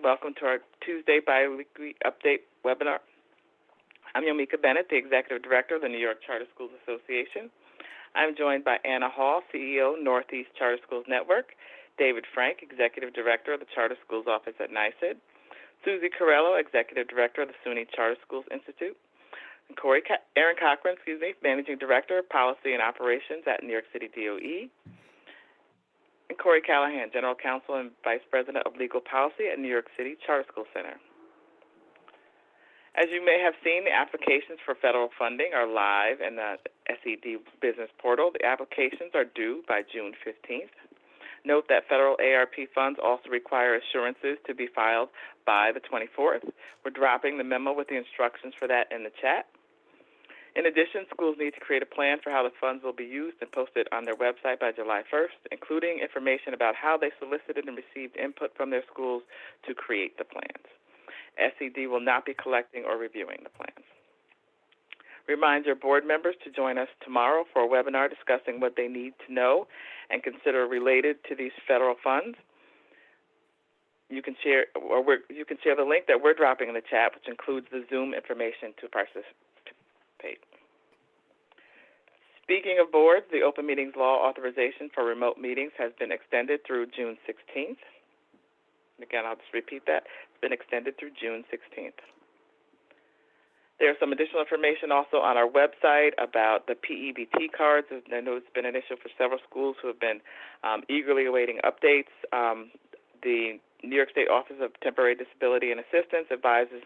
Welcome to our Tuesday bi-weekly update webinar. I'm Yomika Bennett, the Executive Director of the New York Charter Schools Association. I'm joined by Anna Hall, CEO, Northeast Charter Schools Network, David Frank, Executive Director of the Charter Schools Office at NYSID, Susie Corrello, Executive Director of the SUNY Charter Schools Institute, and Erin Cochran, Managing Director of Policy and Operations at New York City DOE, and Corey Callahan, General Counsel and Vice President of Legal Policy at New York City Charter School Center. As you may have seen, the applications for federal funding are live in the SED Business Portal. The applications are due by June 15th. Note that federal ARP funds also require assurances to be filed by the 24th. We're dropping the memo with the instructions for that in the chat. In addition, schools need to create a plan for how the funds will be used and post it on their website by July 1st, including information about how they solicited and received input from their schools to create the plans. SED will not be collecting or reviewing the plans. Remind your board members to join us tomorrow for a webinar discussing what they need to know and consider related to these federal funds. You can share the link that we're dropping in the chat, which includes the Zoom information to participate. Speaking of boards, the Open Meetings Law authorization for remote meetings has been extended through June 16th. Again, I'll just repeat that. It's been extended through June 16th. There's some additional information also on our website about the PEBT cards. I know it's been an issue for several schools who have been eagerly awaiting updates. The New York State Office of Temporary Disability and Assistance advises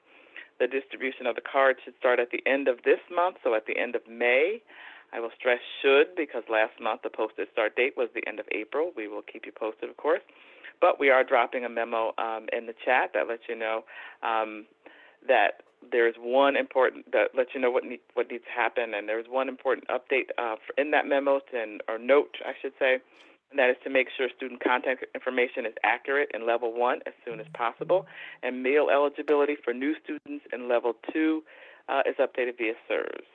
the distribution of the cards should start at the end of this month, so at the end of May. I will stress should, because last month the posted start date was the end of April. We will keep you posted, of course. But we are dropping a memo in the chat that lets you know that there's one important, that lets you know what needs to happen, and there's one important update in that memo, or note, I should say, and that is to make sure student contact information is accurate in Level 1 as soon as possible, and meal eligibility for new students in Level 2 is updated via SIRS.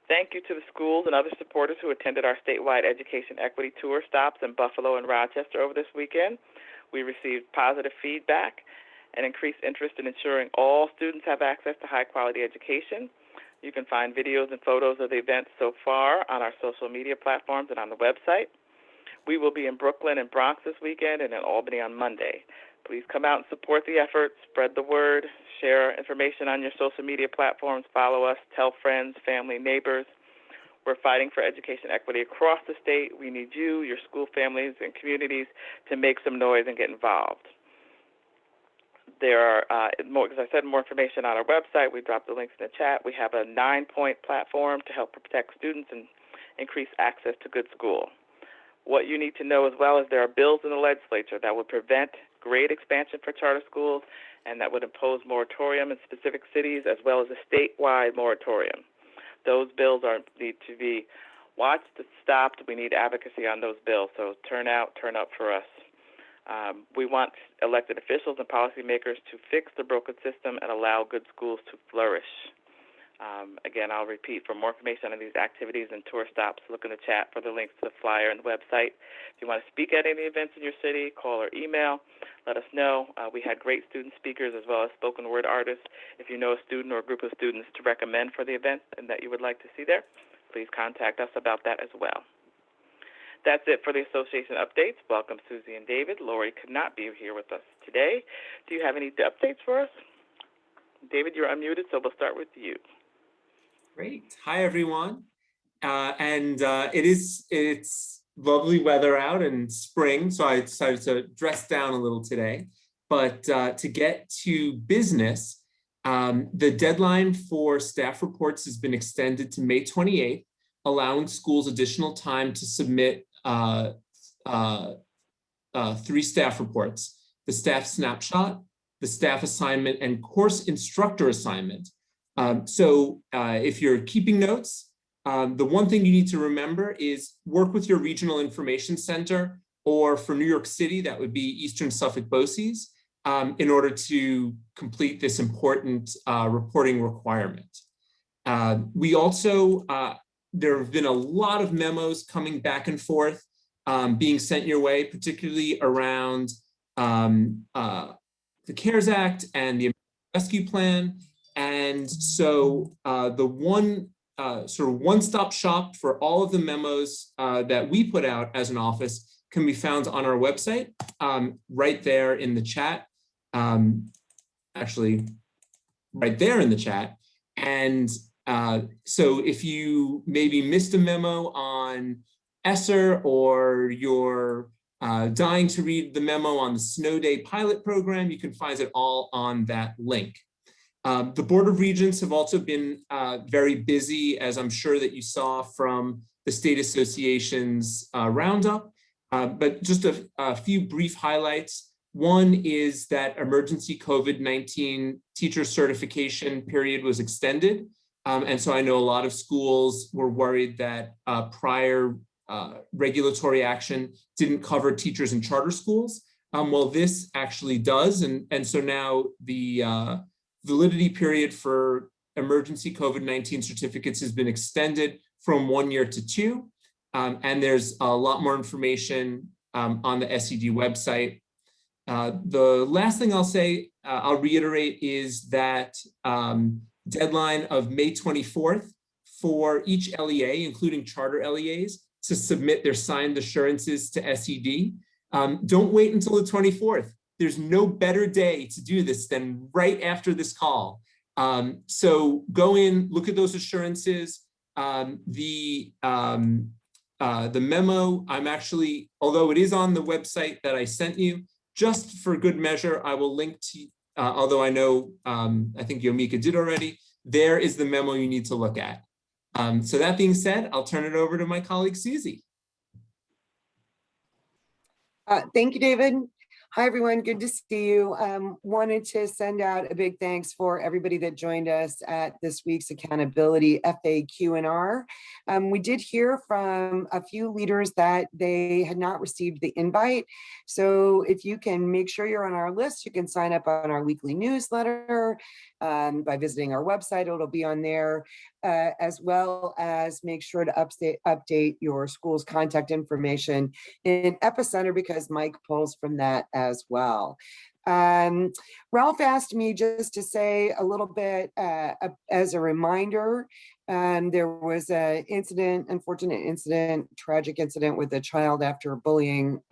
Thank you to the schools and other supporters who attended our statewide education equity tour stops in Buffalo and Rochester over this weekend. We received positive feedback and increased interest in ensuring all students have access to high-quality education. You can find videos and photos of the events so far on our social media platforms and on the website. We will be in Brooklyn and Bronx this weekend and in Albany on Monday. Please come out and support the effort, spread the word, share information on your social media platforms, follow us, tell friends, family, neighbors. We're fighting for education equity across the state. We need you, your school families, and communities to make some noise and get involved. There are, as I said, more information on our website. We dropped the links in the chat. We have a 9-point platform to help protect students and increase access to good school. What you need to know as well is there are bills in the legislature that would prevent grade expansion for charter schools and that would impose moratorium in specific cities as well as a statewide moratorium. Those bills need to be watched and stopped. We need advocacy on those bills, so turn out, turn up for us. We want elected officials and policymakers to fix the broken system and allow good schools to flourish. Again, I'll repeat, for more information on these activities and tour stops, look in the chat for the links to the flyer and the website. If you want to speak at any events in your city, call or email. Let us know. We had great student speakers as well as spoken word artists. If you know a student or a group of students to recommend for the event and that you would like to see there, please contact us about that as well. That's it for the association updates. Welcome, Susie and David. Lori could not be here with us today. Do you have any updates for us? David, you're unmuted, so we'll start with you. Great. Hi, everyone. It's lovely weather out and spring, so I decided to dress down a little today. But to get to business, the deadline for staff reports has been extended to May 28th, allowing schools additional time to submit 3 staff reports: the staff snapshot, the staff assignment, and course instructor assignment. If you're keeping notes, the one thing you need to remember is work with your regional information center, or for New York City, that would be Eastern Suffolk BOCES, in order to complete this important reporting requirement. We also, there have been a lot of memos coming back and forth being sent your way, particularly around the CARES Act and the Rescue Plan. And so the sort of one-stop shop for all of the memos that we put out as an office can be found on our website, right there in the chat. Actually, right there in the chat. And so if you maybe missed a memo on ESSER, or you're dying to read the memo on the Snow Day pilot program, you can find it all on that link. The Board of Regents have also been very busy, as I'm sure that you saw from the State Association's roundup, but just a few brief highlights. One is that emergency COVID-19 teacher certification period was extended. And so I know a lot of schools were worried that prior regulatory action didn't cover teachers in charter schools. Well, this actually does. And so now the validity period for emergency COVID-19 certificates has been extended from 1 year to 2. And there's a lot more information on the SED website. The last thing I'll say, I'll reiterate, is that deadline of May 24th for each LEA, including charter LEAs, to submit their signed assurances to SED. Don't wait until the 24th. There's no better day to do this than right after this call. So go in, look at those assurances. The memo, I'm actually, although it is on the website that I sent you, just for good measure, I will link to, although I know, I think Yomika did already, there is the memo you need to look at. So that being said, I'll turn it over to my colleague, Susie. Thank you, David. Hi, everyone. Good to see you. Wanted to send out a big thanks for everybody that joined us at this week's Accountability FAQ&R. We did hear from a few leaders that they had not received the invite. So if you can make sure you're on our list, you can sign up on our weekly newsletter by visiting our website. It'll be on there, as well as make sure to update your school's contact information in Epicenter, because Mike pulls from that as well. Ralph asked me just to say a little bit as a reminder. There was an incident, unfortunate incident, tragic incident with a child after bullying.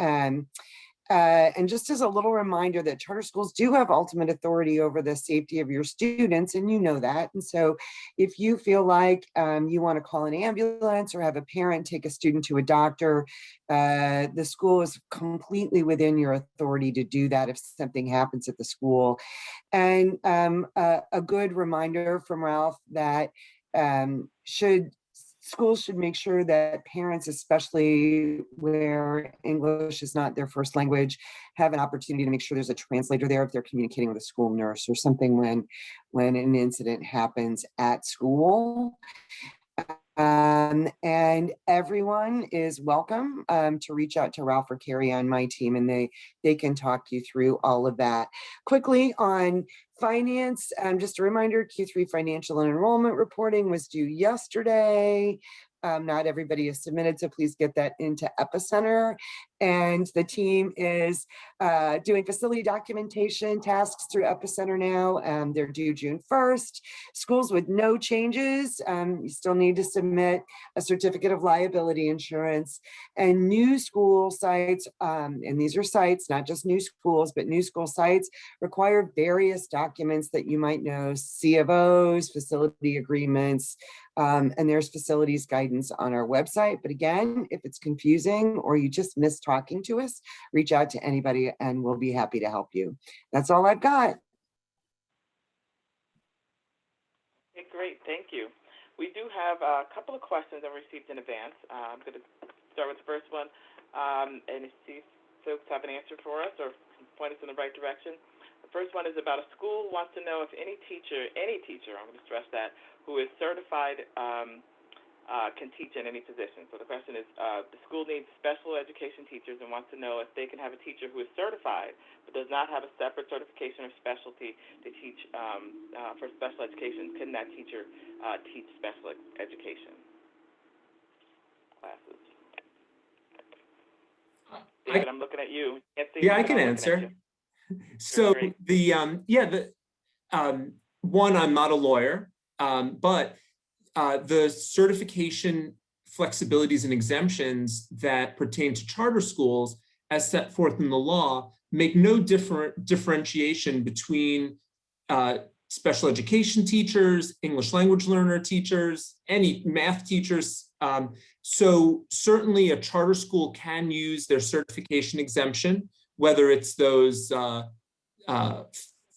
And just as a little reminder that charter schools do have ultimate authority over the safety of your students, and you know that. And so if you feel like you want to call an ambulance or have a parent take a student to a doctor, the school is completely within your authority to do that if something happens at the school. And a good reminder from Ralph that schools should make sure that parents, especially where English is not their first language, have an opportunity to make sure there's a translator there if they're communicating with a school nurse or something when an incident happens at school. And everyone is welcome to reach out to Ralph or Carrie on my team, and they can talk you through all of that. Quickly on finance, just a reminder, Q3 financial and enrollment reporting was due yesterday. Not everybody is submitted, so please get that into Epicenter. And the team is doing facility documentation tasks through Epicenter now. They're due June 1st. Schools with no changes, you still need to submit a certificate of liability insurance. And new school sites, and these are sites, not just new schools, but new school sites require various documents that you might know, C of Os, facility agreements, and there's facilities guidance on our website. But again, if it's confusing or you just missed talking to us, reach out to anybody and we'll be happy to help you. That's all I've got. Okay, great, thank you. We do have a couple of questions I received in advance. I'm going to start with the first one and see if folks have an answer for us or point us in the right direction. The first one is about a school wants to know if any teacher, I'm going to stress that, who is certified can teach in any position. So the question is, the school needs special education teachers and wants to know if they can have a teacher who is certified but does not have a separate certification or specialty to teach for special education. Can that teacher teach special education classes? David, I'm looking at you. Yeah, I can answer. So Great. one, I'm not a lawyer, but the certification flexibilities and exemptions that pertain to charter schools as set forth in the law make no differentiation between special education teachers, English language learner teachers, any math teachers. So certainly a charter school can use their certification exemption, whether it's those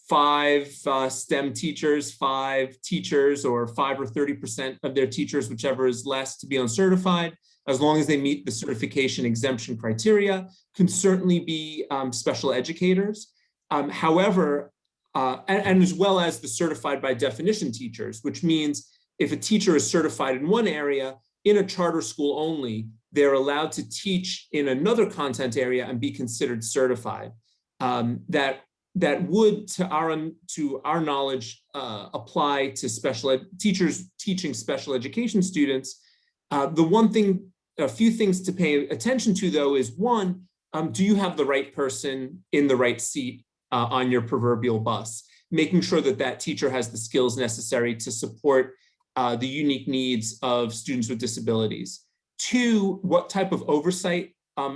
5 STEM teachers, 5 teachers, or 5 or 30% of their teachers, whichever is less, to be uncertified, as long as they meet the certification exemption criteria, can certainly be special educators. However, and as well as the certified by definition teachers, which means if a teacher is certified in one area, in a charter school only, they're allowed to teach in another content area and be considered certified. That would, to our knowledge, apply to special ed teachers teaching special education students. A few things to pay attention to, though, is one, do you have the right person in the right seat on your proverbial bus, making sure that that teacher has the skills necessary to support the unique needs of students with disabilities. 2, what type of oversight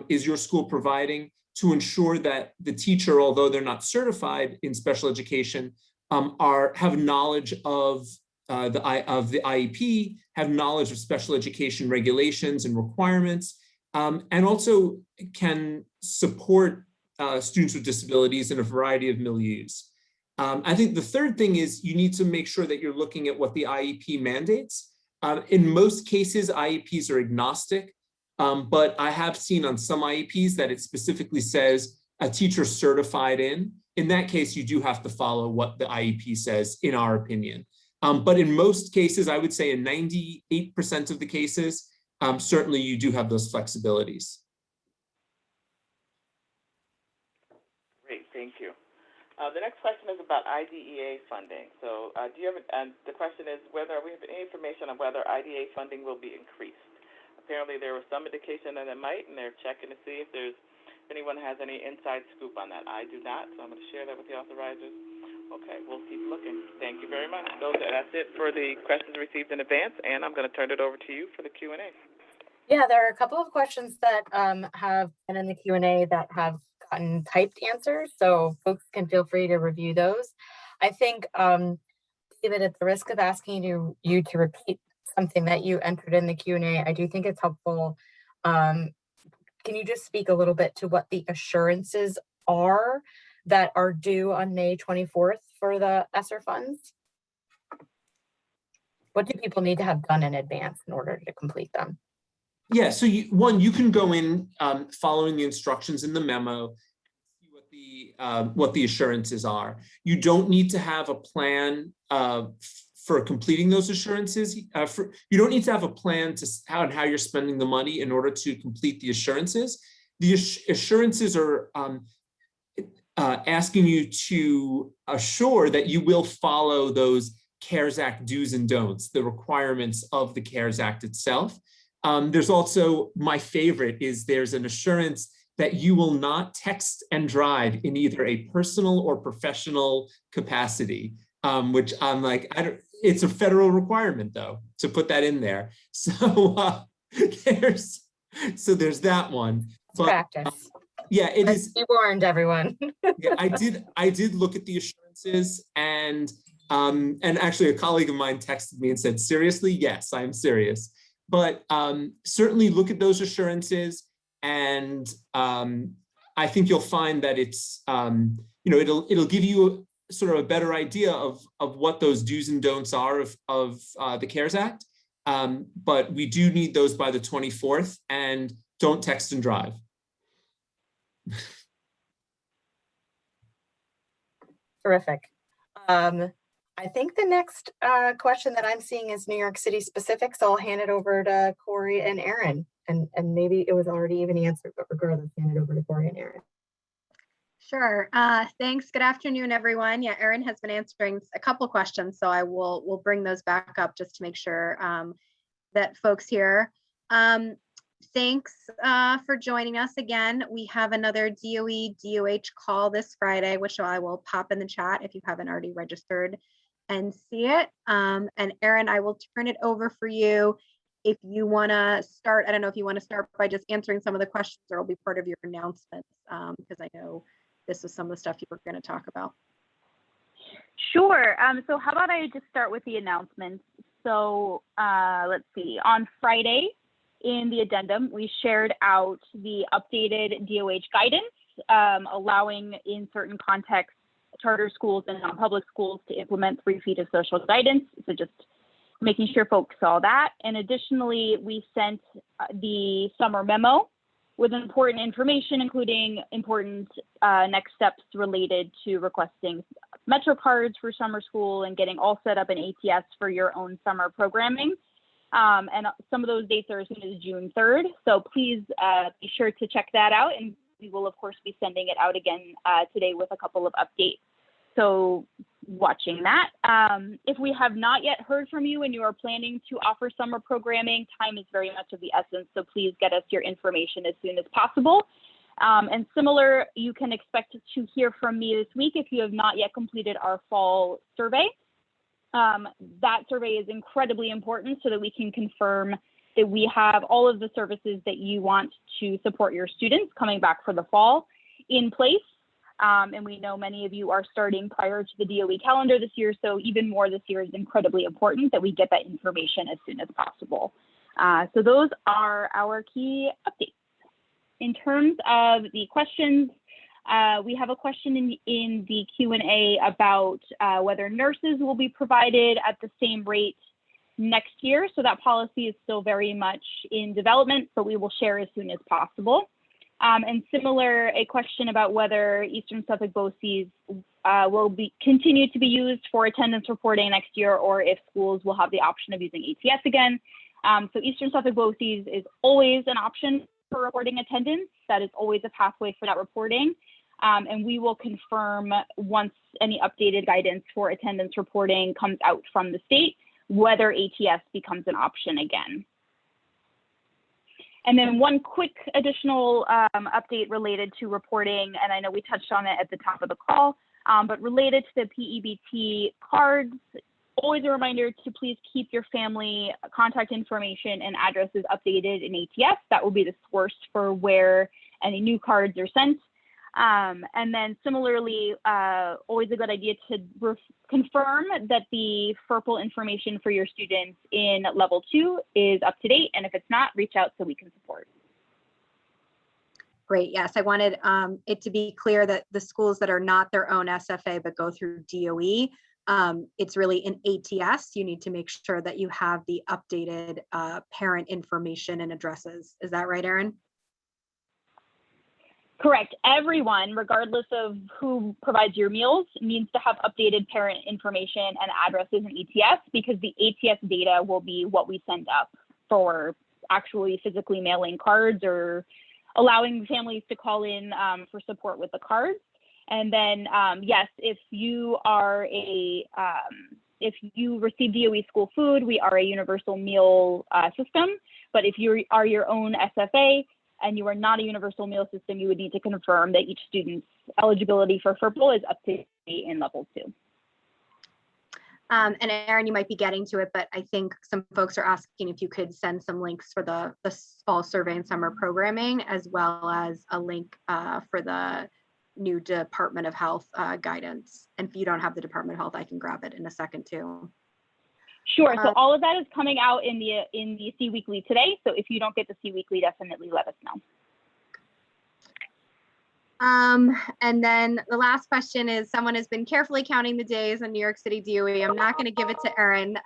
is your school providing to ensure that the teacher, although they're not certified in special education, have knowledge of the IEP, have knowledge of special education regulations and requirements, and also can support students with disabilities in a variety of milieus. I think the third thing is you need to make sure that you're looking at what the IEP mandates. In most cases, IEPs are agnostic, but I have seen on some IEPs that it specifically says a teacher certified in. In that case, you do have to follow what the IEP says, in our opinion. But in most cases, I would say in 98% of the cases, certainly you do have those flexibilities. Great, thank you. The next question is about IDEA funding. So do you have, the question is whether we have any information on whether IDEA funding will be increased. Apparently there was some indication that it might, and they're checking to see if anyone has any inside scoop on that. I do not, so I'm going to share that with the authorizers. Okay, we'll keep looking. Thank you very much. That's it for the questions received in advance, and I'm going to turn it over to you for the Q&A. Yeah, there are a couple of questions that have been in the Q&A that have gotten typed answers, so folks can feel free to review those. I think, David, at the risk of asking you to repeat something that you entered in the Q&A, I do think it's helpful. Can you just speak a little bit to what the assurances are that are due on May 24th for the ESSER funds? What do people need to have done in advance in order to complete them? Yeah, so you can go in following the instructions in the memo, see what the assurances are. You don't need to have a plan for completing those assurances. You don't need to have a plan to on how you're spending the money in order to complete the assurances. The assurances are asking you to assure that you will follow those CARES Act do's and don'ts, the requirements of the CARES Act itself. There's also, my favorite is there's an assurance that you will not text and drive in either a personal or professional capacity, which I'm like, it's a federal requirement though, to put that in there. So there's that one. But, practice. Yeah, it is. Be warned, everyone. Yeah, I did look at the assurances, and actually a colleague of mine texted me and said, seriously? Yes, I'm serious. But certainly look at those assurances, and I think you'll find that it's, it'll give you sort of a better idea of what those do's and don'ts are of the CARES Act. But we do need those by the 24th, and don't text and drive. Terrific. I think the next question that I'm seeing is New York City specific, so I'll hand it over to Corey and Aaron, and maybe it was already even answered, but regardless, hand it over to Corey and Aaron. Sure. Thanks. Good afternoon, everyone. Yeah, Aaron has been answering a couple questions, so we'll bring those back up just to make sure that folks hear. thanks for joining us again. We have another DOE DOH call this Friday, which I will pop in the chat if you haven't already registered and see it. And Erin, I will turn it over for you. If you want to start, I don't know if you want to start by just answering some of the questions, or it'll be part of your announcements, because I know this is some of the stuff you were going to talk about. Sure. So how about I just start with the announcements? So let's see. On Friday, in the addendum, we shared out the updated DOH guidance, allowing in certain contexts charter schools and non-public schools to implement 3 feet of social guidance. So just making sure folks saw that. And additionally, we sent the summer memo with important information, including important next steps related to requesting Metro cards for summer school and getting all set up in ATS for your own summer programming. And some of those dates are as soon as June 3rd. So please be sure to check that out. And we will, of course, be sending it out again today with a couple of updates. So watching that. If we have not yet heard from you and you are planning to offer summer programming, time is very much of the essence. So please get us your information as soon as possible. And similar, you can expect to hear from me this week if you have not yet completed our fall survey. That survey is incredibly important so that we can confirm that we have all of the services that you want to support your students coming back for the fall in place. And we know many of you are starting prior to the DOE calendar this year, so even more this year is incredibly important that we get that information as soon as possible. So those are our key updates. In terms of the questions, we have a question in the Q&A about whether nurses will be provided at the same rate next year. So that policy is still very much in development, but we will share as soon as possible. And similar, a question about whether Eastern Suffolk BOCES will continue to be used for attendance reporting next year, or if schools will have the option of using ATS again. So Eastern Suffolk BOCES is always an option for reporting attendance. That is always a pathway for that reporting. And we will confirm once any updated guidance for attendance reporting comes out from the state, whether ATS becomes an option again. And then one quick additional update related to reporting, and I know we touched on it at the top of the call, but related to the PEBT cards, always a reminder to please keep your family contact information and addresses updated in ATS. That will be the source for where any new cards are sent. And then similarly, always a good idea to confirm that the FERPL information for your students in level 2 is up to date. And if it's not, reach out so we can support. Great. Yes, I wanted it to be clear that the schools that are not their own SFA but go through DOE, it's really in ATS. You need to make sure that you have the updated parent information and addresses. Is that right, Erin? Correct. Everyone, regardless of who provides your meals, needs to have updated parent information and addresses in ATS, because the ATS data will be what we send up for actually physically mailing cards or allowing families to call in for support with the cards. And then, yes, if you are if you receive DOE school food, we are a universal meal system. But if you are your own SFA, and you are not a universal meal system, you would need to confirm that each student's eligibility for FERPL is up to date in level 2. And Erin, you might be getting to it, but I think some folks are asking if you could send some links for the fall survey and summer programming, as well as a link for the new Department of Health guidance. And if you don't have the Department of Health, I can grab it in a second too. Sure. So all of that is coming out in the C Weekly today. So if you don't get the C Weekly, definitely let us know. And then the last question is, someone has been carefully counting the days in New York City DOE. I'm not going to give it to Erin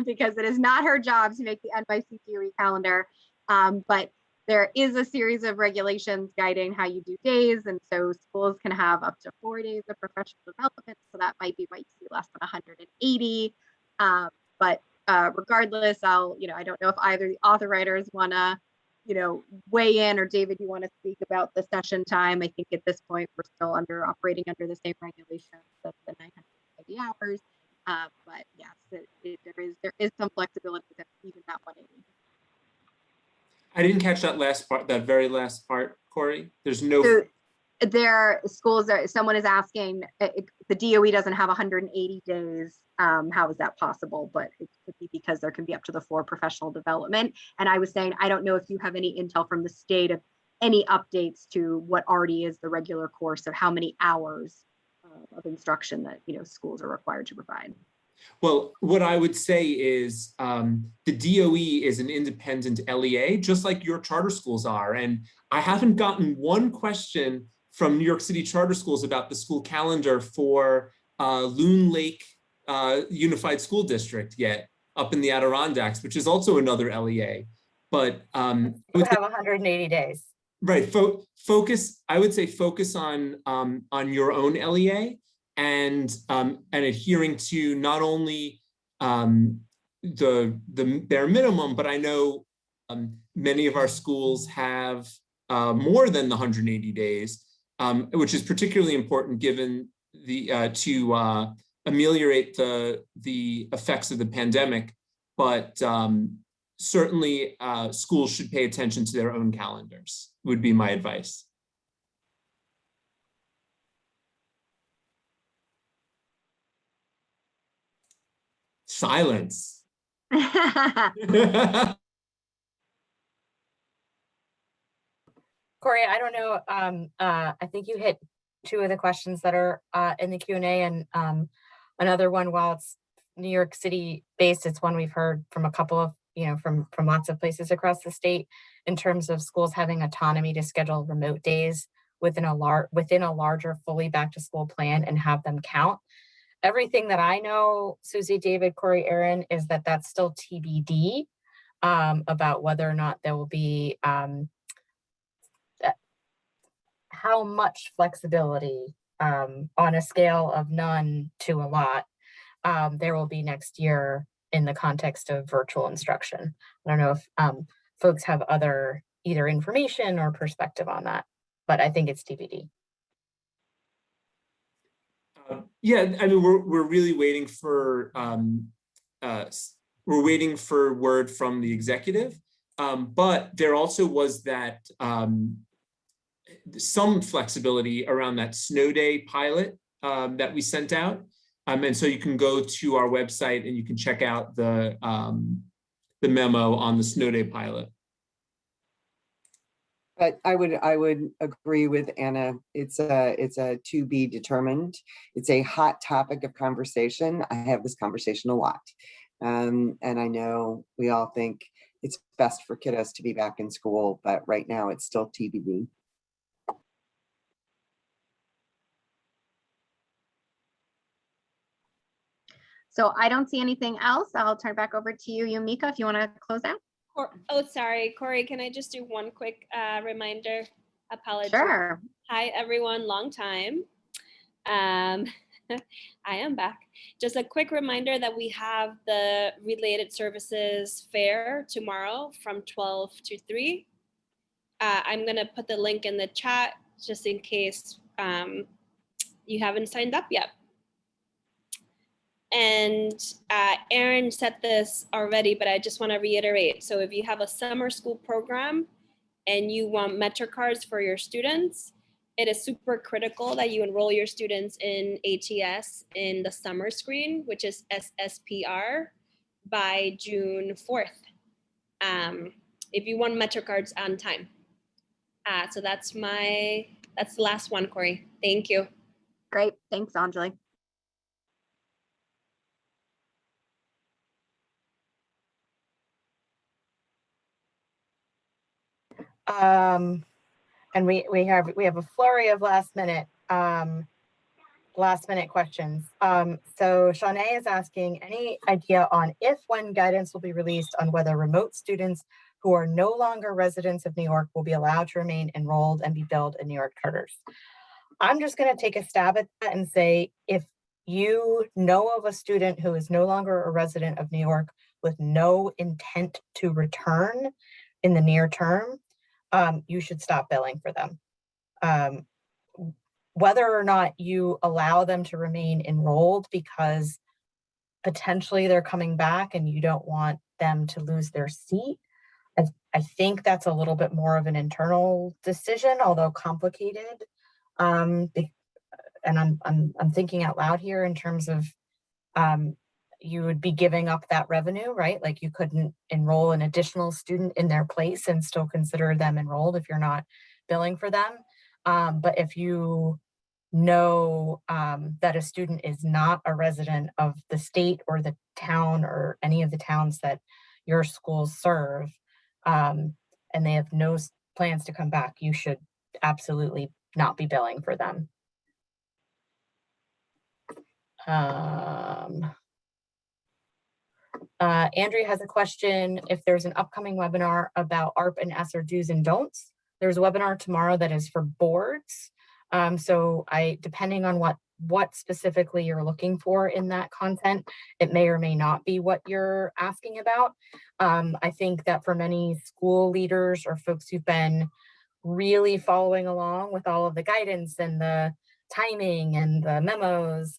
because it is not her job to make the NYC DOE calendar. But there is a series of regulations guiding how you do days. And so schools can have up to 4 days of professional development. So that might be why you see less than 180. But regardless, I don't know if either the authorizers want to, weigh in, or David, you want to speak about the session time. I think at this point, we're still operating under the same regulations of the 980 hours. But yes, there is some flexibility that even that 180. I didn't catch that last part, that very last part, Corey. There's no. So their schools are, someone is asking, the DOE doesn't have 180 days. How is that possible? But it could be because there can be up to the 4 professional development. And I was saying, I don't know if you have any intel from the state of any updates to what already is the regular course of how many hours of instruction that, you know, schools are required to provide. Well, what I would say is the DOE is an independent LEA, just like your charter schools are. And I haven't gotten one question from New York City charter schools about the school calendar for Loon Lake Unified School District yet, up in the Adirondacks, which is also another LEA. But we have 180 days. Right. Focus. I would say focus on your own LEA and adhering to not only the bare minimum, but I know many of our schools have more than the 180 days, which is particularly important given the to ameliorate the effects of the pandemic. But certainly schools should pay attention to their own calendars, would be my advice. Silence. Corey, I don't know. I think you hit 2 of the questions that are in the Q&A, and another one, while it's New York City based, it's one we've heard from a couple of, you know, from lots of places across the state in terms of schools having autonomy to schedule remote days within a larger fully back to school plan and have them count. Everything that I know, Susie, David, Corey, Aaron, is that that's still TBD about whether or not there will be how much flexibility on a scale of none to a lot there will be next year in the context of virtual instruction. I don't know if folks have other either information or perspective on that, but I think it's TBD. Yeah, I mean, we're really waiting for word from the executive, but there also was that some flexibility around that snow day pilot that we sent out. And so you can go to our website and you can check out the memo on the snow day pilot. But I would agree with Anna. It's a to be determined. It's a hot topic of conversation. I have this conversation a lot. And I know we all think it's best for kiddos to be back in school, but right now it's still TBD. So I don't see anything else. I'll turn it back over to you, Yumika, if you want to close out. Oh, sorry, Corey, can I just do one quick reminder? Apology. Sure. Hi, everyone, long time. I am back. Just a quick reminder that we have the Related Services Fair tomorrow from 12 to 3. I'm going to put the link in the chat just in case you haven't signed up yet. And Aaron said this already, but I just want to reiterate. So if you have a summer school program and you want MetroCards for your students, it is super critical that you enroll your students in ATS in the summer screen, which is SSPR, by June 4th. If you want MetroCards on time. So that's the last one, Corey. Thank you. Great. Thanks, Anjali. And we have a flurry of last minute questions. So Shanae is asking, any idea on if when guidance will be released on whether remote students who are no longer residents of New York will be allowed to remain enrolled and be billed in New York charters? I'm just going to take a stab at that and say, if you know of a student who is no longer a resident of New York with no intent to return in the near term, you should stop billing for them. Whether or not you allow them to remain enrolled because potentially they're coming back and you don't want them to lose their seat, I think that's a little bit more of an internal decision, although complicated. And I'm thinking out loud here in terms of you would be giving up that revenue, right? Like you couldn't enroll an additional student in their place and still consider them enrolled if you're not billing for them. But if you know that a student is not a resident of the state or the town or any of the towns that your schools serve, and they have no plans to come back, you should absolutely not be billing for them. Andrea has a question. If there's an upcoming webinar about ARP and ESSER do's and don'ts, there's a webinar tomorrow that is for boards. So depending on what specifically you're looking for in that content, it may or may not be what you're asking about. I think that for many school leaders or folks who've been really following along with all of the guidance and the timing and the memos,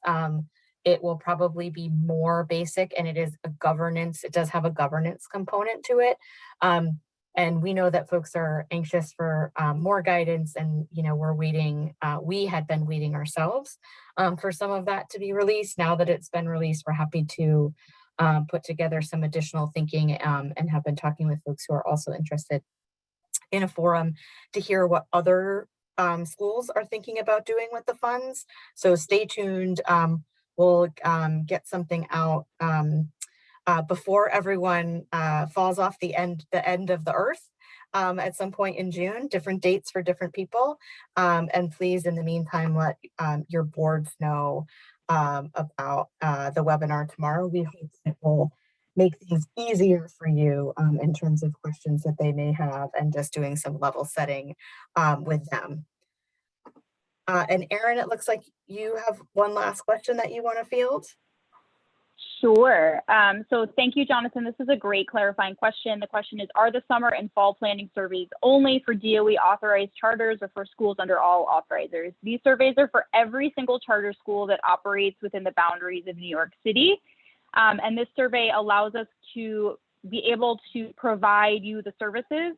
it will probably be more basic, and it is a governance. It does have a governance component to it. And we know that folks are anxious for more guidance, and we're waiting. We had been waiting ourselves for some of that to be released. Now that it's been released, we're happy to put together some additional thinking and have been talking with folks who are also interested in a forum to hear what other schools are thinking about doing with the funds. So stay tuned. We'll get something out before everyone falls off the end of the earth at some point in June, different dates for different people. And please, in the meantime, let your boards know about the webinar tomorrow. We hope it will make things easier for you in terms of questions that they may have and just doing some level setting with them. And Erin, it looks like you have one last question that you want to field. Sure. So thank you, Jonathan. This is a great clarifying question. The question is, are the summer and fall planning surveys only for DOE authorized charters or for schools under all authorizers? These surveys are for every single charter school that operates within the boundaries of New York City. And this survey allows us to be able to provide you the services,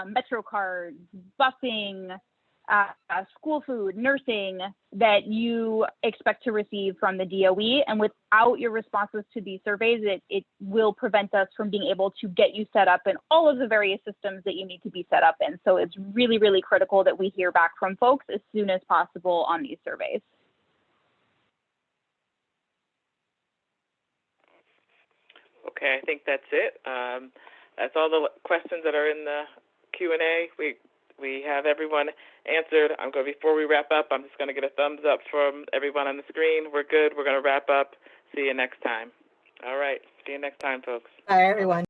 Metro cards, busing, school food, nursing that you expect to receive from the DOE. And without your responses to these surveys, it will prevent us from being able to get you set up in all of the various systems that you need to be set up in. So it's really, really critical that we hear back from folks as soon as possible on these surveys. Okay, I think that's it. That's all the questions that are in the Q&A. We have everyone answered. Before we wrap up, I'm just going to get a thumbs up from everyone on the screen. We're good. We're going to wrap up. See you next time. All right. See you next time, folks. Bye, everyone.